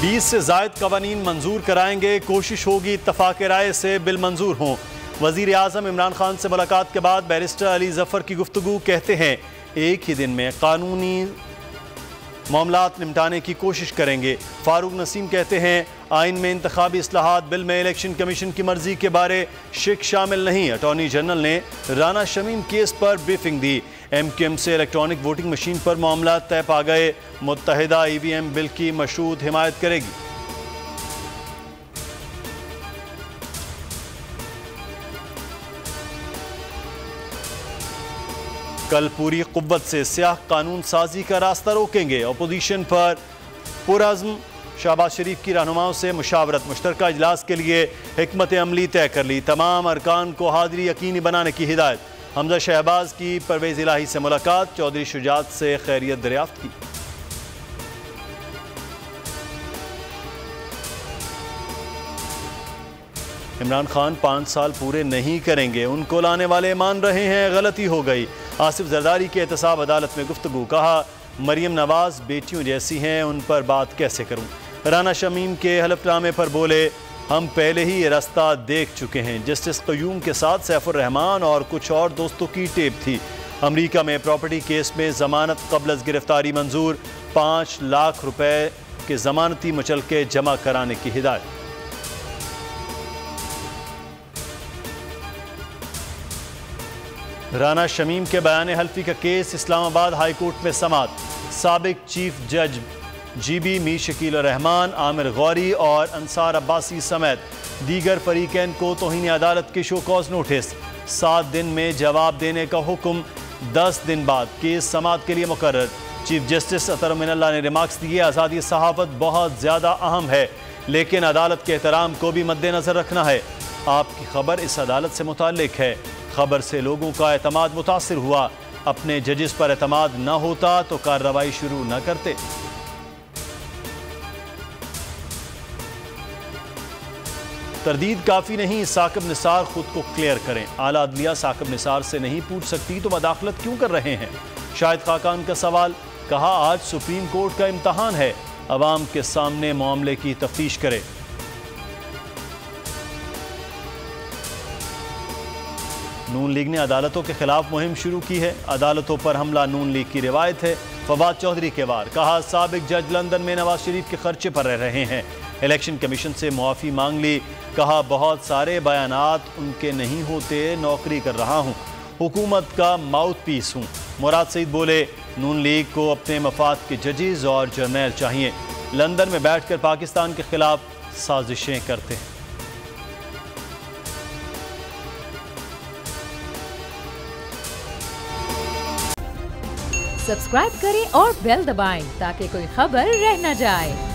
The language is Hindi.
20 से ज़ायद कवानीन मंजूर कराएंगे, कोशिश होगी इत्तफाक राय से बिल मंजूर हों। वज़ीर आज़म इमरान खान से मुलाकात के बाद बैरिस्टर अली ज़फ़र की गुफ्तगू, कहते हैं एक ही दिन में कानूनी मामलात निपटाने की कोशिश करेंगे। फारूक नसीम कहते हैं आइन में इंतखाबी इस्लाहात बिल में इलेक्शन कमीशन की मर्जी के बारे शिक शामिल नहीं। अटॉर्नी जनरल ने राना शमीम केस पर ब्रीफिंग दी। MQM से इलेक्ट्रॉनिक वोटिंग मशीन पर मामला तय पा गए। मुत्तहिदा EVM बिल की मशरूत हिमायत करेगी। कल पूरी कुव्वत से स्याह कानून साजी का रास्ता रोकेंगे। अपोजिशन पर पुरअज़्म शहबाज शरीफ की रहनुमाओं से मुशावरत, मुश्तरका इजलास के लिए हिकमत अमली तय कर ली। तमाम अरकान को हाजिरी यकीनी बनाने की हिदायत। हमजा शहबाज की परवेज़ इलाही से मुलाकात, चौधरी शुजात से खैरियत दरियाफ्त की। इमरान खान 5 साल पूरे नहीं करेंगे, उनको लाने वाले मान रहे हैं गलती हो गई। आसिफ जरदारी के एहतसाब अदालत में गुफ्तगू, कहा मरियम नवाज बेटियों जैसी हैं, उन पर बात कैसे करूं। राना शमीम के हलफनामे पर बोले हम पहले ही ये रास्ता देख चुके हैं। जस्टिस क़य्यूम के साथ सैफुर रहमान और कुछ और दोस्तों की टेप थी। अमरीका में प्रॉपर्टी केस में जमानत कबल गिरफ्तारी मंजूर, 5 लाख रुपए के जमानती मुचलके जमा कराने की हिदायत। राना शमीम के बयान हल्फी का केस इस्लामाबाद हाई कोर्ट में समाअत। साबिक चीफ जज GB मीर शकील रहमान, आमिर गौरी और अंसार अब्बासी समेत दीगर फरीकैन को तौहीन अदालत के शो कॉज नोटिस। 7 दिन में जवाब देने का हुक्म, 10 दिन बाद केस समाअत के लिए मुकर्रर। चीफ जस्टिस अतर मिनल्ला ने रिमार्क्स दिए आज़ादी सहाफ़त बहुत ज़्यादा अहम है, लेकिन अदालत के एहतराम को भी मद्देनज़र रखना है। आपकी खबर इस अदालत से मुताल्लिक है। खबर से लोगों का एतमाद मुतासिर हुआ। अपने जजेस पर एतमाद न होता तो कार्रवाई शुरू न करते। तरदीद काफ़ी नहीं, साकिब निसार खुद को क्लियर करें। आला अदलिया साकिब निसार से नहीं पूछ सकती तो मदाखलत क्यों कर रहे हैं। शाहिद खाकान का सवाल, कहा आज सुप्रीम कोर्ट का इम्तहान है, अवाम के सामने मामले की तफ्तीश करे। नून लीग ने अदालतों के खिलाफ मुहिम शुरू की है। अदालतों पर हमला नून लीग की रिवायत है। फवाद चौधरी के वार, कहा साबिक जज लंदन में नवाज शरीफ के खर्चे पर रह रहे हैं। इलेक्शन कमीशन से मुआफ़ी मांग ली, कहा बहुत सारे बयानात उनके नहीं होते, नौकरी कर रहा हूँ, हुकूमत का माउथ पीस हूँ। मुराद सईद बोले नून लीग को अपने मफाद के जजेस और जर्नैल चाहिए, लंदन में बैठकर पाकिस्तान के खिलाफ साजिशें करते हैं। सब्सक्राइब करें और बेल दबाएं ताकि कोई खबर रह न जाए।